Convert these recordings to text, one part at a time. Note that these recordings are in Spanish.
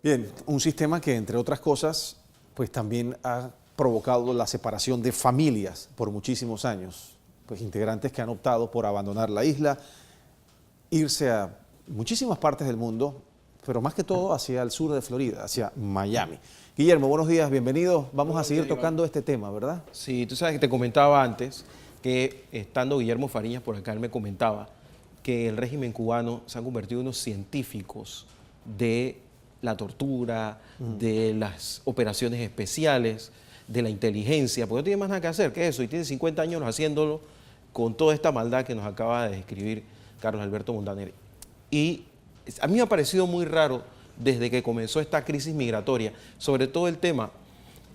Bien, un sistema que, entre otras cosas, pues también ha provocado la separación de familias por muchísimos años. Pues integrantes que han optado por abandonar la isla, irse a muchísimas partes del mundo, pero más que todo hacia el sur de Florida, hacia Miami. Guillermo, buenos días, bienvenido. Vamos a seguir tocando este tema, ¿verdad? Sí, tú sabes que te comentaba antes que estando Guillermo Fariñas por acá, él me comentaba que el régimen cubano se han convertido en unos científicos de la tortura, de las operaciones especiales, de la inteligencia, porque no tiene más nada que hacer que eso, y tiene 50 años haciéndolo con toda esta maldad que nos acaba de describir Carlos Alberto Montaner. Y a mí me ha parecido muy raro desde que comenzó esta crisis migratoria, sobre todo el tema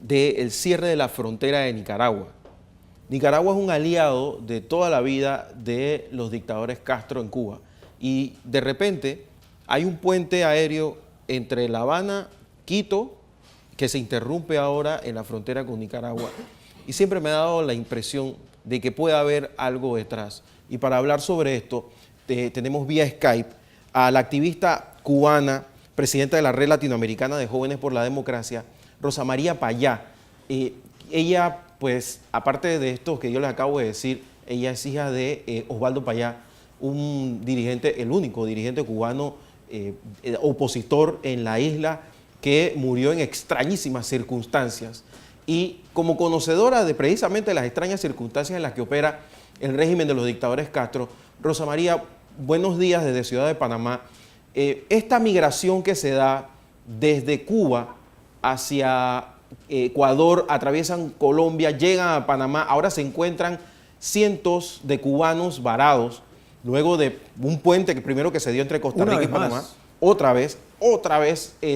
del cierre de la frontera de Nicaragua. Nicaragua es un aliado de toda la vida de los dictadores Castro en Cuba, y de repente hay un puente aéreo entre La Habana, Quito, que se interrumpe ahora en la frontera con Nicaragua, y siempre me ha dado la impresión de que puede haber algo detrás. Y para hablar sobre esto, tenemos vía Skype a la activista cubana, presidenta de la Red Latinoamericana de Jóvenes por la Democracia, Rosa María Payá. Ella, pues, aparte de esto que yo les acabo de decir, ella es hija de Osvaldo Payá, un dirigente, el único dirigente cubano opositor en la isla, que murió en extrañísimas circunstancias. Y como conocedora de precisamente las extrañas circunstancias en las que opera el régimen de los dictadores Castro, Rosa María, buenos días desde Ciudad de Panamá. Esta migración que se da desde Cuba hacia Ecuador, atraviesan Colombia, llegan a Panamá, ahora se encuentran cientos de cubanos varados, luego de un puente que primero que se dio entre Costa Rica y Panamá. Otra vez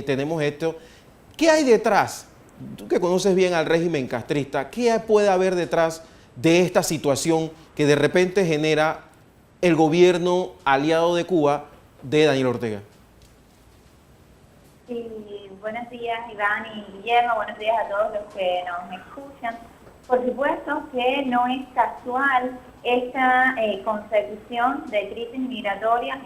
tenemos esto. ¿Qué hay detrás? Tú que conoces bien al régimen castrista, ¿qué puede haber detrás de esta situación que de repente genera el gobierno aliado de Cuba de Daniel Ortega? Sí, buenos días Iván y Guillermo, buenos días a todos los que nos escuchan. Por supuesto que no es casual esta consecución de crisis migratorias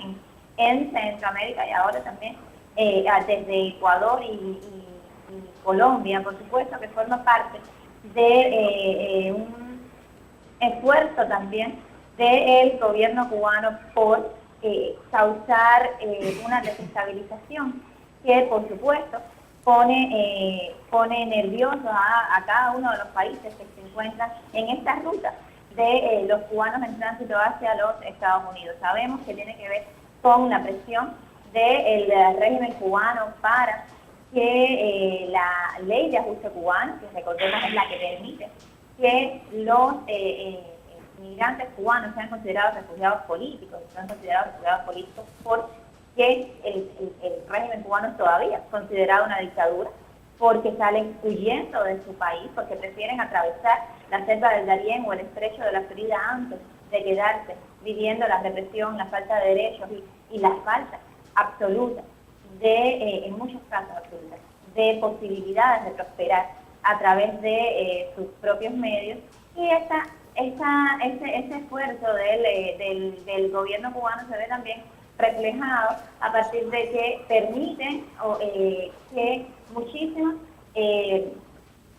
en Centroamérica y ahora también desde Ecuador y Colombia, por supuesto que forma parte de un esfuerzo también del gobierno cubano por causar una desestabilización que por supuesto pone nerviosos a cada uno de los países que se encuentran en esta ruta de los cubanos en tránsito hacia los Estados Unidos. Sabemos que tiene que ver con la presión del régimen cubano para que la ley de ajuste cubano, que recordemos es la que permite que los migrantes cubanos sean considerados refugiados políticos, sean considerados refugiados políticos porque el régimen cubano es todavía considerado una dictadura, porque salen huyendo de su país, porque prefieren atravesar la selva del Darién o el estrecho de la Florida antes de quedarse viviendo la represión, la falta de derechos y la falta absoluta en muchos casos absolutas, de posibilidades de prosperar a través de sus propios medios. Y ese esfuerzo del gobierno cubano se ve también reflejado a partir de que permiten que muchísimos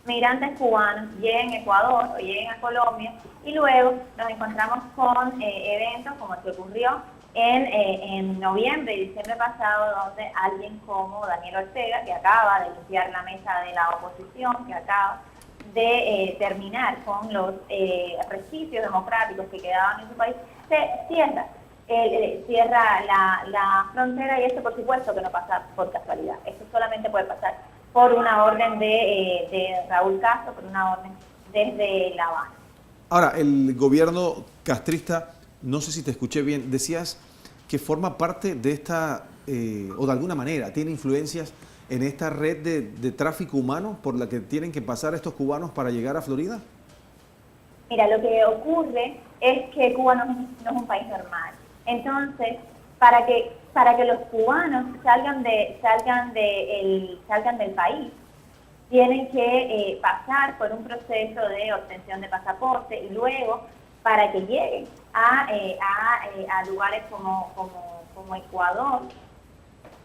migrantes cubanos lleguen a Ecuador o lleguen a Colombia, y luego nos encontramos con eventos como el que ocurrió en noviembre y diciembre pasado, donde alguien como Daniel Ortega, que acaba de limpiar la mesa de la oposición, que acaba de terminar con los resquicios democráticos que quedaban en su país, se cierra la frontera, y esto por supuesto que no pasa por casualidad. Esto solamente puede pasar por una orden de Raúl Castro, por una orden desde La Habana. Ahora, el gobierno castrista, no sé si te escuché bien, decías que forma parte de esta, o de alguna manera, tiene influencias en esta red de tráfico humano por la que tienen que pasar estos cubanos para llegar a Florida. Mira, lo que ocurre es que Cuba no es un país normal. Entonces, para que los cubanos salgan del país, tienen que pasar por un proceso de obtención de pasaporte, y luego para que lleguen a lugares como Ecuador,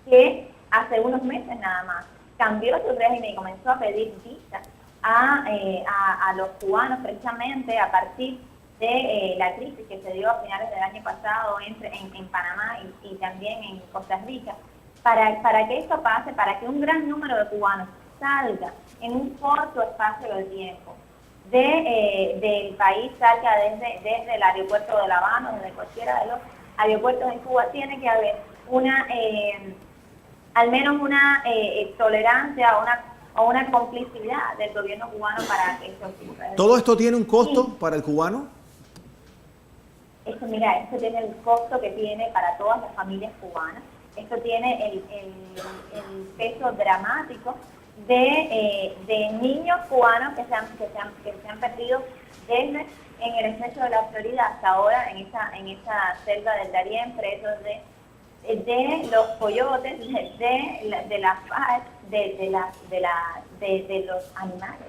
que hace unos meses nada más, cambió su régimen y comenzó a pedir visas a los cubanos precisamente a partir de la crisis que se dio a finales del año pasado en Panamá y también en Costa Rica, para que esto pase, para que un gran número de cubanos salga en un corto espacio de tiempo del país, salga desde el aeropuerto de La Habana o desde cualquiera de los aeropuertos en Cuba, tiene que haber al menos una tolerancia o una complicidad del gobierno cubano para que esto ocurra. ¿Todo esto tiene un costo para el cubano? Esto tiene el costo que tiene para todas las familias cubanas. Esto tiene el peso dramático de niños cubanos que se han perdido desde en el exceso de la Florida hasta ahora en esa selva del Darién, presos de los coyotes, de la FARC, de los animales.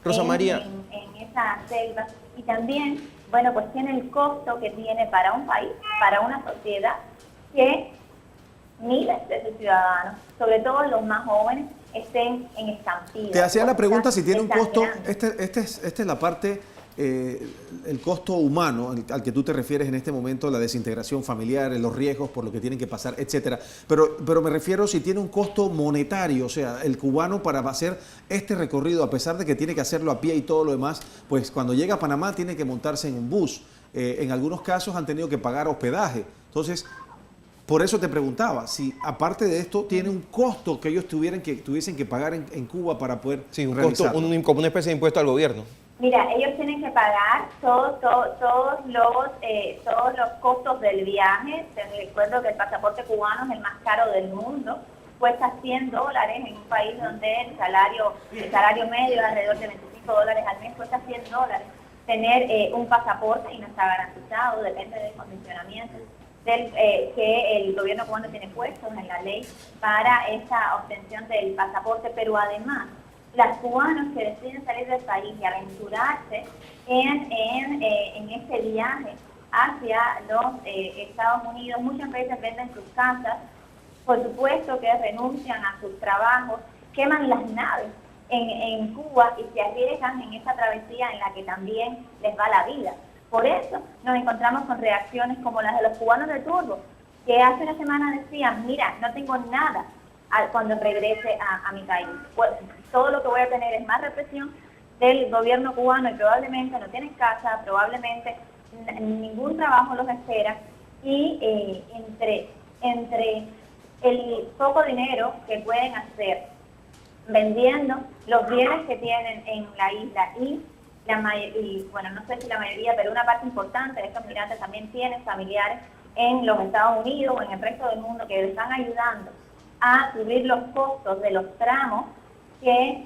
Rosa María. En esa selva. Y también, bueno, pues tiene el costo que tiene para un país, para una sociedad, que miles de sus ciudadanos, sobre todo los más jóvenes, estén en estampida. Te hacía la pregunta si tiene un costo. Grande. Esta es la parte, el costo humano al que tú te refieres en este momento, la desintegración familiar, los riesgos por lo que tienen que pasar, etcétera. Pero me refiero si tiene un costo monetario, o sea, el cubano para hacer este recorrido, a pesar de que tiene que hacerlo a pie y todo lo demás, pues cuando llega a Panamá tiene que montarse en un bus. En algunos casos han tenido que pagar hospedaje. Entonces, por eso te preguntaba, si aparte de esto tiene un costo que ellos tuviesen que pagar en Cuba para poder realizarlo. Como una especie de impuesto al gobierno. Mira, ellos tienen que pagar todos los costos del viaje. Te recuerdo que el pasaporte cubano es el más caro del mundo. Cuesta $100 en un país donde el salario medio es alrededor de $25 al mes, cuesta $100. Tener un pasaporte y no está garantizado, depende del condicionamiento que el gobierno cubano tiene puestos en la ley para esa obtención del pasaporte, pero además los cubanos que deciden salir del país y aventurarse en este viaje hacia los Estados Unidos, muchas veces venden sus casas, por supuesto que renuncian a sus trabajos, queman las naves en Cuba y se arriesgan en esa travesía en la que también les va la vida. Por eso nos encontramos con reacciones como las de los cubanos de Turbo, que hace una semana decían, mira, no tengo nada cuando regrese a mi país. Pues, todo lo que voy a tener es más represión del gobierno cubano y probablemente no tienen casa, probablemente ningún trabajo los espera y entre el poco dinero que pueden hacer vendiendo los bienes que tienen en la isla y bueno, no sé si la mayoría, pero una parte importante de estos migrantes también tienen familiares en los Estados Unidos o en el resto del mundo que les están ayudando a cubrir los costos de los tramos que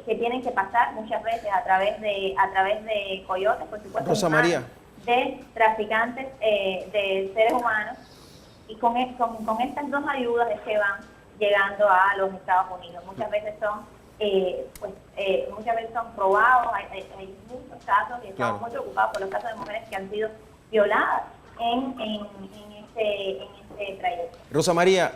tienen que pasar muchas veces a través de coyotes, por supuesto, Rosa María, de traficantes de seres humanos, y con estas dos ayudas es que van llegando a los Estados Unidos. Muchas veces son probados, hay muchos casos y estamos muy preocupados por los casos de mujeres que han sido violadas en este trayecto. Rosa María,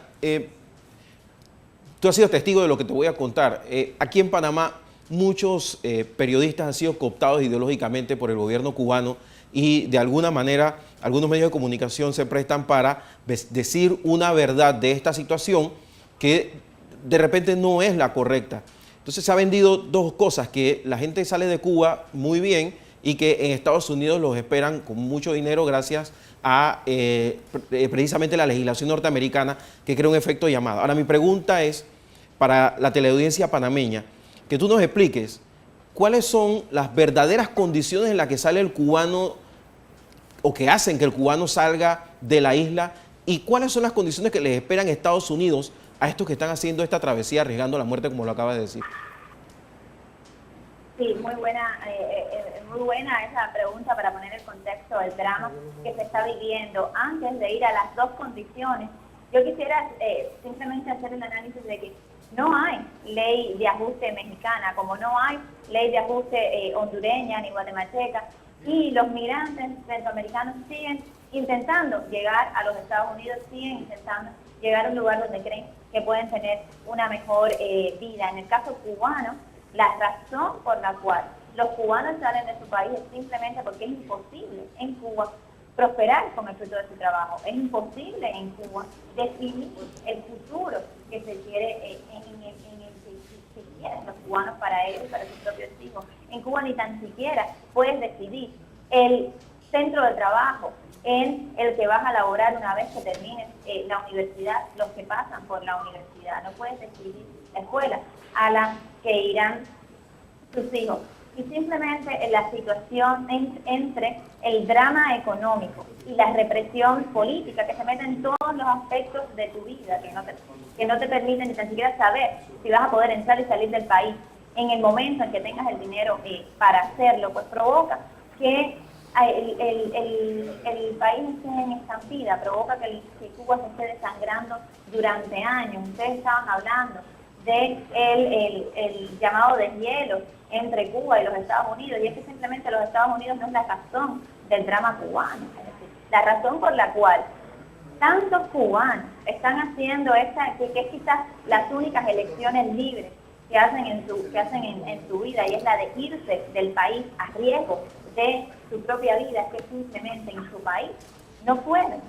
tú has sido testigo de lo que te voy a contar. Aquí en Panamá muchos periodistas han sido cooptados ideológicamente por el gobierno cubano y de alguna manera algunos medios de comunicación se prestan para decir una verdad de esta situación que de repente no es la correcta. Entonces se ha vendido dos cosas, que la gente sale de Cuba muy bien y que en Estados Unidos los esperan con mucho dinero gracias a precisamente la legislación norteamericana que crea un efecto llamada. Ahora mi pregunta es para la teleaudiencia panameña, que tú nos expliques cuáles son las verdaderas condiciones en las que sale el cubano o que hacen que el cubano salga de la isla y cuáles son las condiciones que les esperan Estados Unidos a estos que están haciendo esta travesía arriesgando la muerte, como lo acaba de decir. Sí, muy buena esa pregunta para poner el contexto del drama que se está viviendo. Antes de ir a las dos condiciones, yo quisiera simplemente hacer el análisis de que no hay ley de ajuste mexicana, como no hay ley de ajuste hondureña ni guatemalteca, y los migrantes centroamericanos siguen intentando llegar a los Estados Unidos, siguen intentando llegar a un lugar donde creen que pueden tener una mejor vida. En el caso cubano, la razón por la cual los cubanos salen de su país es simplemente porque es imposible en Cuba prosperar con el fruto de su trabajo. Es imposible en Cuba definir el futuro que se quiere en el que quieren los cubanos para ellos, para sus propios hijos. En Cuba ni tan siquiera puedes decidir el centro de trabajo en el que vas a laborar una vez que termines la universidad, los que pasan por la universidad. No puedes decidir la escuela a la que irán tus hijos. Y simplemente la situación entre el drama económico y la represión política que se mete en todos los aspectos de tu vida, que no te permiten ni tan siquiera saber si vas a poder entrar y salir del país en el momento en que tengas el dinero para hacerlo, pues provoca que el país esté en estampida, provoca que Cuba se esté desangrando durante años. Ustedes estaban hablando de el llamado deshielo entre Cuba y los Estados Unidos, y es que simplemente los Estados Unidos no es la razón del drama cubano. Es decir, la razón por la cual tantos cubanos están haciendo esta, que es quizás las únicas elecciones libres que hacen en su vida, y es la de irse del país a riesgo de su propia vida, es que simplemente en su país no pueden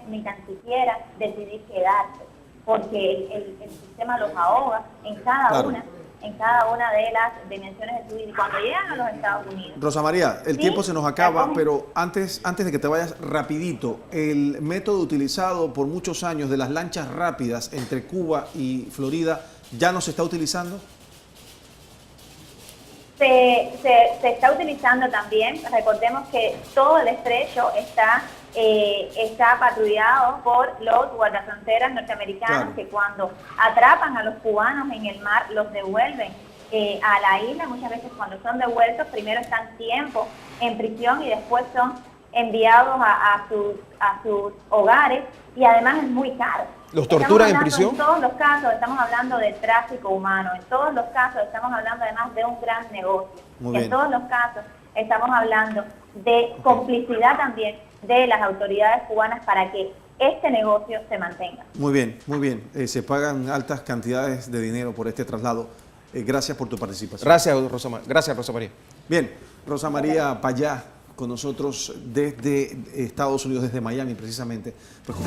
ni tan siquiera decidir quedarse, porque el sistema los ahoga en cada una de las dimensiones de su vida. Y cuando llegan a los Estados Unidos... Rosa María, el tiempo se nos acaba, pero antes de que te vayas rapidito, el método utilizado por muchos años de las lanchas rápidas entre Cuba y Florida, ¿ya no se está utilizando? Se está utilizando también. Recordemos que todo el estrecho está patrullado por los guardafronteras norteamericanos, claro, que cuando atrapan a los cubanos en el mar los devuelven a la isla. Muchas veces cuando son devueltos primero están tiempo en prisión y después son enviados a sus hogares, y además es muy caro. ¿Los torturan en prisión? En todos los casos estamos hablando de tráfico humano, en todos los casos estamos hablando además de un gran negocio. En todos los casos estamos hablando de complicidad también de las autoridades cubanas para que este negocio se mantenga. Muy bien, muy bien. Se pagan altas cantidades de dinero por este traslado. Gracias por tu participación. Gracias, Rosa María. Bien, Rosa María Payá con nosotros desde Estados Unidos, desde Miami precisamente. Pues,